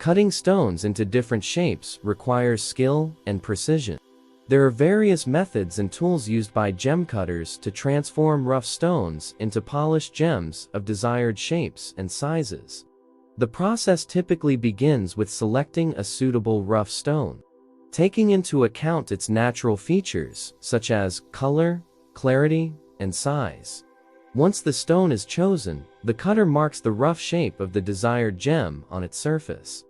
Cutting stones into different shapes requires skill and precision. There are various methods and tools used by gem cutters to transform rough stones into polished gems of desired shapes and sizes. The process typically begins with selecting a suitable rough stone, taking into account its natural features such as color, clarity, and size. Once the stone is chosen, the cutter marks the rough shape of the desired gem on its surface.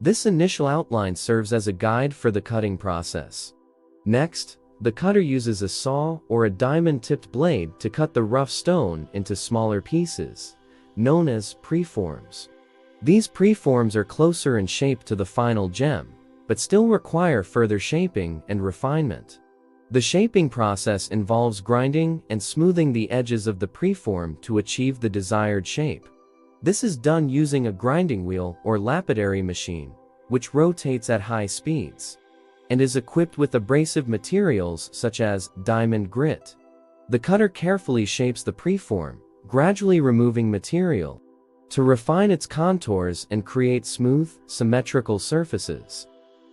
This initial outline serves as a guide for the cutting process. Next, the cutter uses a saw or a diamond-tipped blade to cut the rough stone into smaller pieces, known as preforms. These preforms are closer in shape to the final gem, but still require further shaping and refinement. The shaping process involves grinding and smoothing the edges of the preform to achieve the desired shape. This is done using a grinding wheel or lapidary machine, which rotates at high speeds, and is equipped with abrasive materials such as diamond grit. The cutter carefully shapes the preform, gradually removing material, to refine its contours and create smooth, symmetrical surfaces.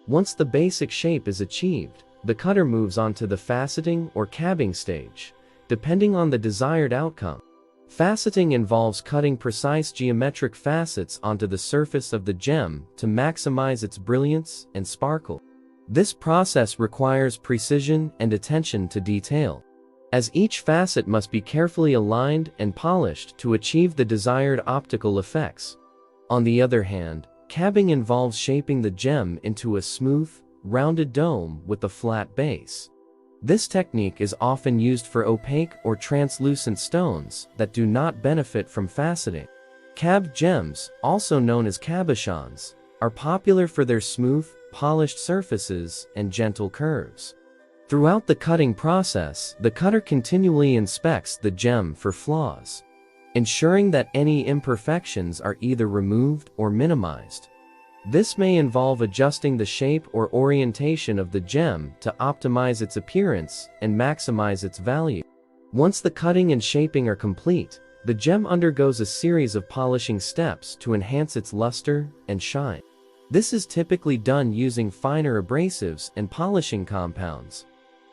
Once the basic shape is achieved, the cutter moves on to the faceting or cabbing stage, depending on the desired outcome. Faceting involves cutting precise geometric facets onto the surface of the gem to maximize its brilliance and sparkle. This process requires precision and attention to detail, as each facet must be carefully aligned and polished to achieve the desired optical effects. On the other hand, cabbing involves shaping the gem into a smooth, rounded dome with a flat base. This technique is often used for opaque or translucent stones that do not benefit from faceting. Cabbed gems, also known as cabochons, are popular for their smooth, polished surfaces and gentle curves. Throughout the cutting process, the cutter continually inspects the gem for flaws, ensuring that any imperfections are either removed or minimized. This may involve adjusting the shape or orientation of the gem to optimize its appearance and maximize its value. Once the cutting and shaping are complete, the gem undergoes a series of polishing steps to enhance its luster and shine. This is typically done using finer abrasives and polishing compounds,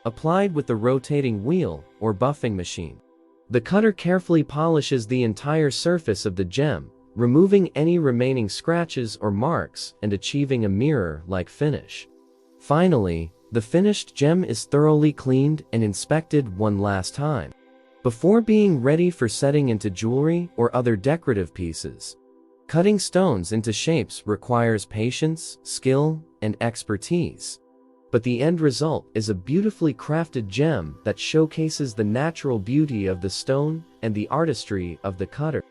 applied with the rotating wheel or buffing machine. The cutter carefully polishes the entire surface of the gem, removing any remaining scratches or marks and achieving a mirror-like finish. Finally, the finished gem is thoroughly cleaned and inspected one last time, before being ready for setting into jewelry or other decorative pieces. Cutting stones into shapes requires patience, skill, and expertise, but the end result is a beautifully crafted gem that showcases the natural beauty of the stone and the artistry of the cutter.